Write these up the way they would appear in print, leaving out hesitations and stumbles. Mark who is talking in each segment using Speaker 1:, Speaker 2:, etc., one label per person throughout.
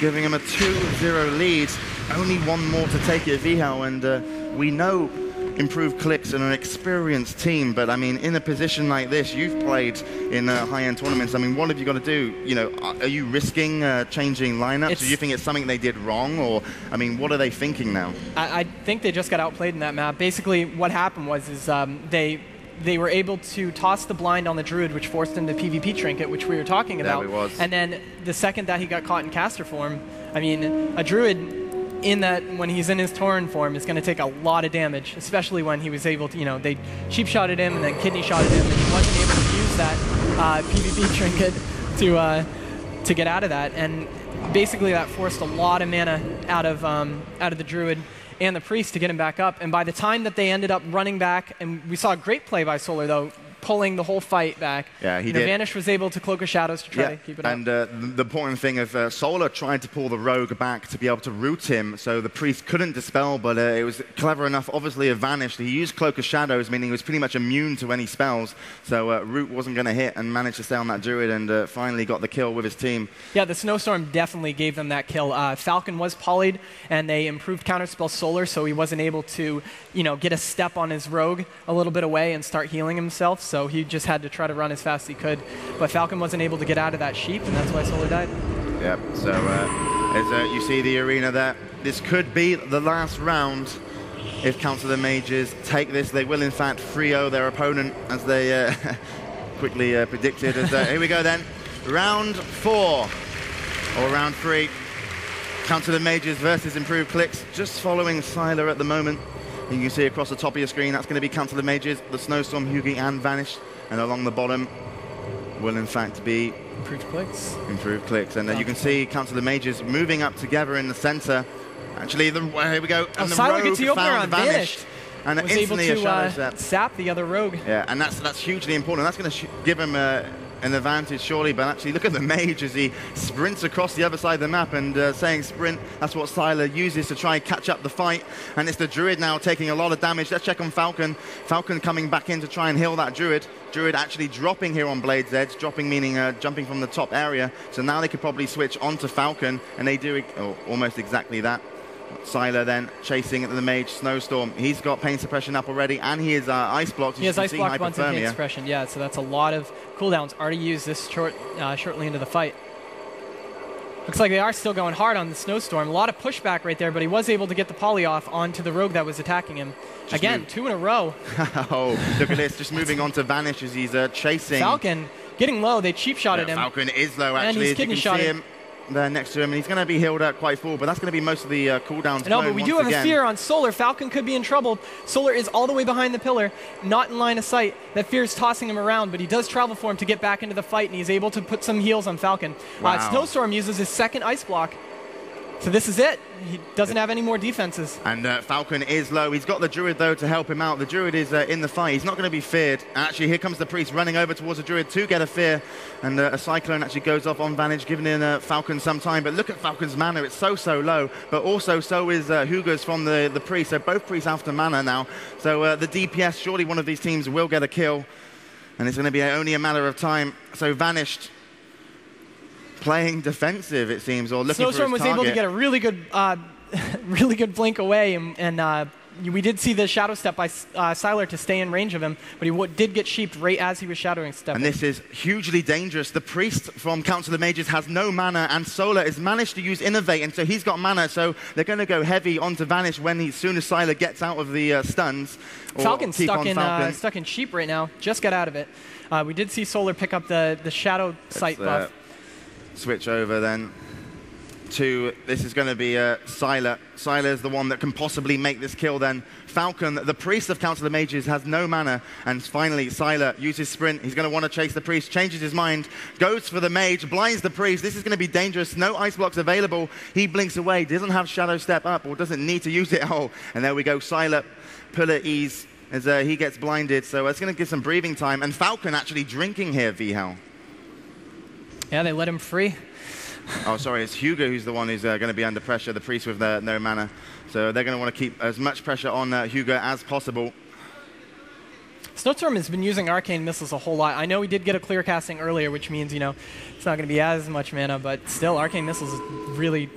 Speaker 1: giving him a 2-0 lead. Only one more to take it, WWi, and we know improved clicks and an experienced team, but I mean, in a position like this, you've played in high-end tournaments. I mean, what have you got to do? You know, are you risking changing lineups? Do you think it's something they did wrong, or I mean, what are they thinking now?
Speaker 2: I think they just got outplayed in that map. Basically, what happened was they were able to toss the blind on the Druid, which forced him to PvP trinket, which we were talking about.
Speaker 1: There he was.
Speaker 2: And then the second that he got caught in caster form, I mean, a Druid when he's in his Tauren form is going to take a lot of damage, especially when he was able to, you know, they cheap shotted him and then kidney shotted him, and he wasn't able to use that PvP trinket to get out of that. And basically that forced a lot of mana out of the Druid and the Priest to get him back up. And by the time that they ended up running back, and we saw a great play by Solar though, pulling the whole fight back.
Speaker 1: Yeah, he did.
Speaker 2: Vanish was able to Cloak of Shadows to try to keep it up.
Speaker 1: And the important thing is Solar tried to pull the Rogue back to be able to root him, so the Priest couldn't dispel, but it was clever enough, obviously, of Vanish. He used Cloak of Shadows, meaning he was pretty much immune to any spells, so root wasn't going to hit, and managed to stay on that Druid, and finally got the kill with his team.
Speaker 2: Yeah, the Snowstorm definitely gave them that kill. Falcon was polyed, and they improved Counterspell Solar, so he wasn't able to, you know, get a step on his Rogue a little bit away and start healing himself, so he just had to try to run as fast as he could. But Falcon wasn't able to get out of that sheep, and that's why Solar died.
Speaker 1: Yep, so as you see the arena there, this could be the last round. If Council of Mages take this, they will in fact 3-0 their opponent, as they quickly predicted. Here we go then, round 4, or round 3. Council of Mages versus Improved Clicks, just following Sylar at the moment. You can see across the top of your screen, that's going to be Council of Mages, the Snowstorm, Hugi, and Vanish. And along the bottom will in fact be
Speaker 2: Improved Clicks.
Speaker 1: Improved Clicks. And you can see Council of Mages moving up together in the center. Actually, here we go. And the
Speaker 2: Sylar
Speaker 1: Rogue
Speaker 2: gets the opener on
Speaker 1: vanished. And
Speaker 2: was able
Speaker 1: instantly
Speaker 2: to sap the other Rogue.
Speaker 1: Yeah, and that's hugely important. That's going to give him an advantage, surely, but actually look at the Mage as he sprints across the other side of the map, and saying sprint, that's what Sylar uses to try and catch up the fight. And it's the Druid now taking a lot of damage. Let's check on Falcon. Falcon coming back in to try and heal that Druid. Druid actually dropping here on Blade's Edge, dropping meaning jumping from the top area. So now they could probably switch onto Falcon, and they do almost exactly that. Sylar then chasing the Mage Snowstorm. He's got pain suppression up already, and he is ice blocked.
Speaker 2: He has ice blocked once and pain suppression, yeah, so that's a lot of cooldowns already used this shortly into the fight. Looks like they are still going hard on the Snowstorm. A lot of pushback right there, but he was able to get the poly off onto the Rogue that was attacking him. Again, 2 in a row.
Speaker 1: Oh, look at this, just moving on to Vanish as he's chasing.
Speaker 2: Falcon getting low, they cheap shotted him.
Speaker 1: Falcon is low, actually,
Speaker 2: and he's kidney shotted.
Speaker 1: Him there next to him, and he's going to be healed up quite full, but that's going to be most of the cooldowns.
Speaker 2: No, but we do have a fear on Solar. Falcon could be in trouble. Solar is all the way behind the pillar, not in line of sight. That fear is tossing him around, but he does travel for him to get back into the fight, and he's able to put some heals on Falcon.
Speaker 1: Wow.
Speaker 2: Snowstorm uses his second ice block. So this is it. He doesn't have any more defenses.
Speaker 1: And Falcon is low. He's got the Druid, though, to help him out. The Druid is in the fight. He's not going to be feared. Actually, here comes the Priest running over towards the Druid to get a fear. And a Cyclone actually goes off on Vanish, giving in Falcon some time. But look at Falcon's mana. It's so low. But also, so is Hugo's from the Priest. So both Priests after mana now. So the DPS, surely one of these teams will get a kill. And it's going to be only a matter of time. So Vanished playing defensive, it seems, or looking
Speaker 2: Snowstorm
Speaker 1: for his
Speaker 2: was
Speaker 1: target.
Speaker 2: able to get a really good blink away, and we did see the shadow step by Sylar to stay in range of him, but he did get sheeped right as he was shadowing stepping.
Speaker 1: And this is hugely dangerous. The Priest from Council of Mages has no mana, and Solar has managed to use Innovate, and so he's got mana, so they're going to go heavy onto Vanish as soon as Sylar gets out of the stuns.
Speaker 2: Falcon's stuck in sheep right now, just got out of it. We did see Solar pick up the shadow sight buff.
Speaker 1: Switch over then to, this is going to be Sylar. Sylar is the one that can possibly make this kill then. Falcon, the Priest of Council of Mages, has no mana, and finally Sylar uses Sprint. He's going to want to chase the Priest, changes his mind, goes for the Mage, blinds the Priest. This is going to be dangerous. No ice blocks available. He blinks away, doesn't have Shadow Step up, or doesn't need to use it all. And there we go, Sylar, pull at ease as he gets blinded. So it's going to give some breathing time. And Falcon actually drinking here, WWi.
Speaker 2: Yeah, they let him free.
Speaker 1: Oh, sorry, it's Hugo who's the one who's going to be under pressure, the Priest with no mana. So they're going to want to keep as much pressure on Hugo as possible.
Speaker 2: Snowstorm has been using arcane missiles a whole lot. I know he did get a clear casting earlier, which means, you know, it's not going to be as much mana, but still, arcane missiles is really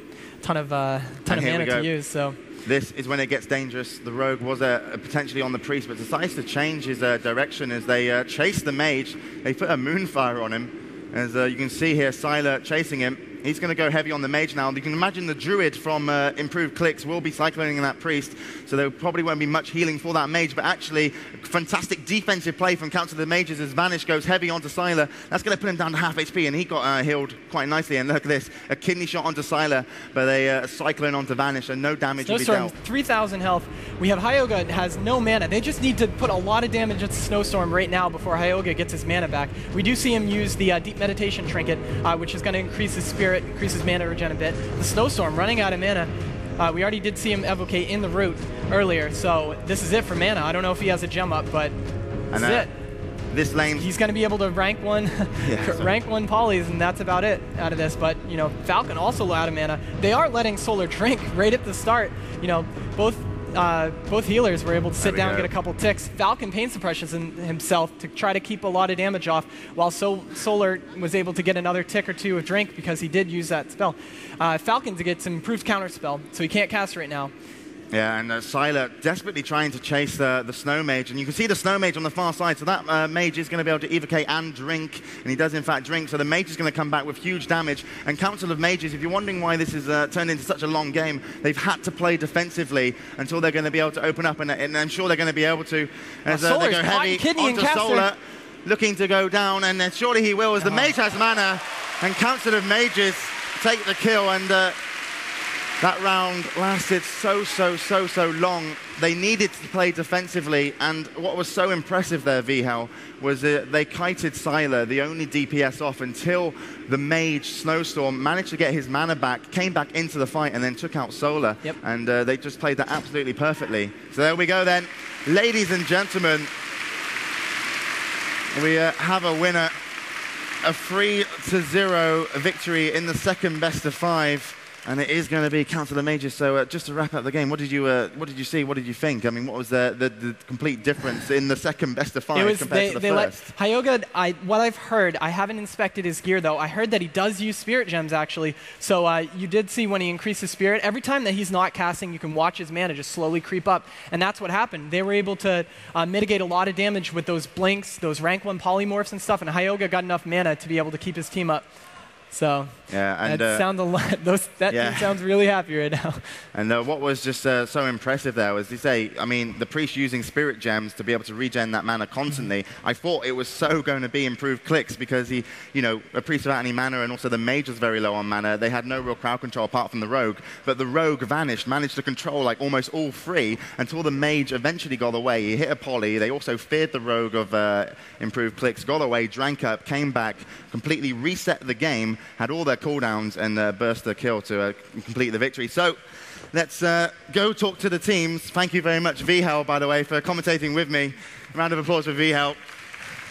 Speaker 2: ton of mana to use. So
Speaker 1: this is when it gets dangerous. The rogue was potentially on the priest, but decides to change his direction as they chase the mage. They put a moonfire on him. As you can see here, Sylar chasing him. He's going to go heavy on the mage now. You can imagine the druid from improved clicks will be cycloning that priest, so there probably won't be much healing for that mage, but actually, fantastic defensive play from Council of the Mages as Vanish goes heavy onto Sylar. That's going to put him down to half HP, and he got healed quite nicely. And look at this, a kidney shot onto Sylar, but a cyclone onto Vanish, and no damage will be dealt.
Speaker 2: 3,000 health. We have Hyoga has no mana. They just need to put a lot of damage into Snowstorm right now before Hyoga gets his mana back. We do see him use the Deep Meditation Trinket, which is going to increase his spirit, increases mana regen a bit. The Snowstorm running out of mana. We already did see him evocate in the root earlier, so this is it for mana. I don't know if he has a gem up, but this is it.
Speaker 1: This lane,
Speaker 2: he's going to be able to rank one, rank one polys, and that's about it out of this. But you know, Falcon also out of mana. They are letting Solar drink right at the start. You know, both healers were able to sit down and get a couple ticks. Falcon pain suppressions himself to try to keep a lot of damage off, while Solar was able to get another tick or two of drink because he did use that spell. Falcon to get some improved counter spell, so he can't cast right now.
Speaker 1: Yeah, and Sylar desperately trying to chase the Snow Mage, and you can see the Snow Mage on the far side, so that Mage is going to be able to evocate and drink, and he does in fact drink, so the Mage is going to come back with huge damage. And Council of Mages, if you're wondering why this is turned into such a long game, they've had to play defensively until they're going to be able to open up, and I'm sure they're going to be able to, as they go heavy onto Solar, looking to go down, and surely he will, as the Mage has mana, and Council of Mages take the kill, and that round lasted so long. They needed to play defensively, and what was so impressive there, Vihel, was they kited Sylar, the only DPS off, until the Mage Snowstorm managed to get his mana back, came back into the fight, and then took out Solar.
Speaker 2: Yep.
Speaker 1: And they just played that absolutely perfectly. So there we go then. Ladies and gentlemen, we have a winner. A 3-0 victory in the second best of 5. And it is going to be Council of the Mages. So just to wrap up the game, what did you see? What did you think? I mean, what was the complete difference in the second best of 5 compared to the first?
Speaker 2: Hyoga, what I've heard, I haven't inspected his gear though. I heard that he does use Spirit Gems actually. So you did see when he increases Spirit, every time that he's not casting, you can watch his mana just slowly creep up. And that's what happened. They were able to mitigate a lot of damage with those blinks, those rank 1 polymorphs and stuff. And Hyoga got enough mana to be able to keep his team up. So
Speaker 1: yeah, and
Speaker 2: that sounds a lot. That team sounds really happy right now.
Speaker 1: And what was just so impressive there was, I mean, the priest using Spirit Gems to be able to regen that mana constantly. I thought it was so going to be improved clicks because he, you know, a priest without any mana, and also the mage was very low on mana. They had no real crowd control apart from the rogue, but the rogue managed to control like almost all 3 until the mage eventually got away. He hit a poly. They also feared the rogue of improved clicks, got away, drank up, came back, completely reset the game, had all their cooldowns, and burst the kill to complete the victory. So let's go talk to the teams. Thank you very much, Vihel, by the way, for commentating with me. A round of applause for Vihel.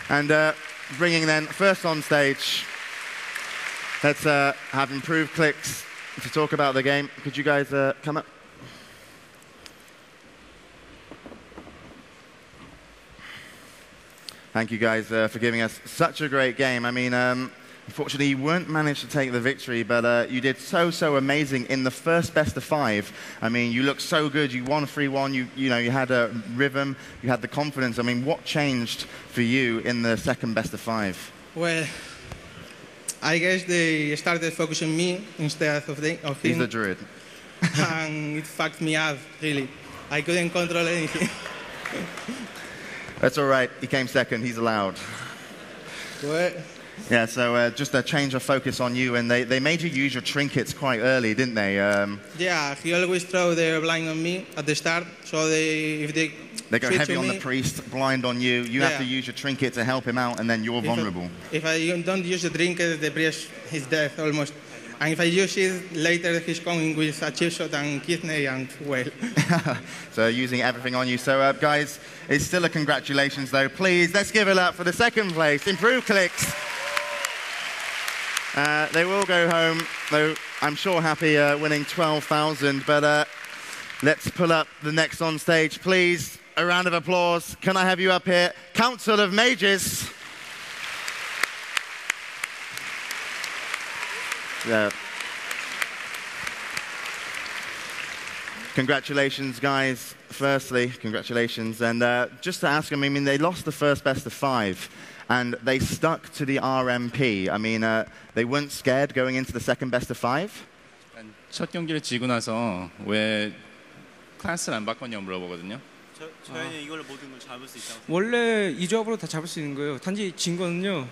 Speaker 1: And bringing then first on stage, let's have improved clicks to talk about the game. Could you guys come up? Thank you guys for giving us such a great game. I mean, unfortunately, you weren't managed to take the victory, but you did so amazing in the first best of 5. I mean, you looked so good. You won 3-1. You had a rhythm. You had the confidence. I mean, what changed for you in the second best of 5?
Speaker 3: Well, I guess they started focusing on me instead of him.
Speaker 1: He's the druid.
Speaker 3: And it fucked me up, really. I couldn't control anything.
Speaker 1: That's all right. He came second. He's allowed.
Speaker 3: What?
Speaker 1: Yeah, so just a change of focus on you, and they made you use your trinkets quite early, didn't they?
Speaker 3: Yeah, he always throw their blind on me at the start, so if they
Speaker 1: go heavy on the priest, blind on you. You have to use your trinket to help him out, and then you're vulnerable.
Speaker 3: If I don't use the trinket, the priest is dead almost. And if I use it, later he's coming with a chip shot and kidney and well.
Speaker 1: So using everything on you. So guys, it's still a congratulations though. Please, let's give it up for the second place. Improved clicks. They will go home, though I'm sure happy winning 12,000. But let's pull up the next on stage, please. a round of applause. Can I have you up here? Council of Mages. Yeah. Congratulations, guys. Firstly, congratulations. And just to ask them, I mean, they lost the first best of 5, and they stuck to the RMP. I mean, they weren't scared going into the second best of 5?
Speaker 4: 첫 경기를 지고 나서 왜 클래스를 안 바꿨냐고 물어보거든요.
Speaker 5: 저희는 이걸로 모든 걸 잡을 수 있다고.
Speaker 6: 원래 이 조합으로 다 잡을 수 있는 거예요. 단지 진 거는요.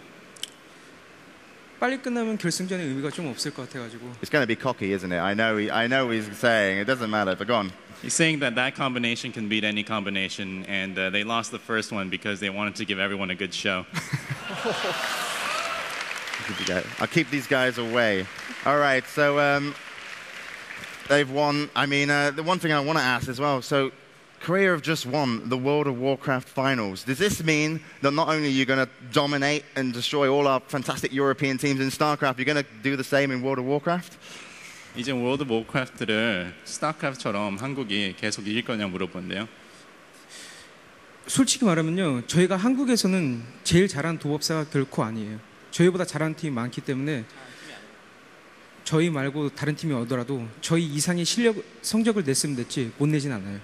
Speaker 6: 빨리 끝나면 결승전에 의미가 좀 없을 것 같아가지고.
Speaker 1: It's going to be cocky, isn't it? I know he's saying it doesn't matter, but go on.
Speaker 4: He's saying that that combination can beat any combination, and they lost the first one because they wanted to give everyone a good show.
Speaker 1: I'll keep these guys away. All right, so they've won. I mean, the one thing I want to ask as well, so Korea have just won the World of WarCraft finals. Does this mean that not only are you going to dominate and destroy all our fantastic European teams in StarCraft, you're going to do the same in World of WarCraft?
Speaker 4: 이제 월드 오브 워크래프트를 스타크래프트처럼 한국이 계속 이길 거냐 물어보는데요.
Speaker 6: 솔직히 말하면요. 저희가 한국에서는 제일 잘하는 도법사가 결코 아니에요. 저희보다 잘하는 팀이 많기 때문에 저희 말고 다른 팀이 오더라도 저희 이상의 성적을 냈으면 됐지 못 내진 않아요.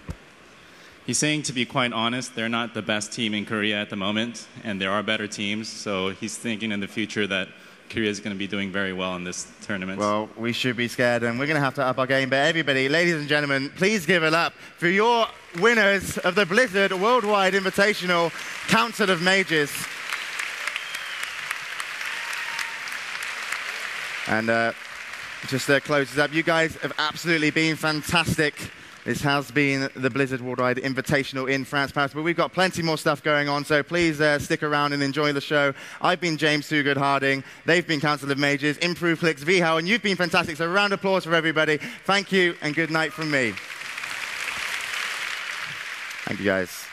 Speaker 4: He's saying, to be quite honest, they're not the best team in Korea at the moment, and there are better teams, so he's thinking in the future that Korea is going to be doing very well in this tournament.
Speaker 1: Well, we should be scared, and we're going to have to up our game. But everybody, ladies and gentlemen, please give it up for your winners of the Blizzard Worldwide Invitational Council of Mages. And just to close this up, you guys have absolutely been fantastic. This has been the Blizzard Worldwide Invitational in France, Paris, but we've got plenty more stuff going on, so please stick around and enjoy the show. I've been James Toogood Harding, they've been Council of Mages, Improve Clicks, VHOW, and you've been fantastic, so a round of applause for everybody. Thank you, and good night from me. Thank you, guys.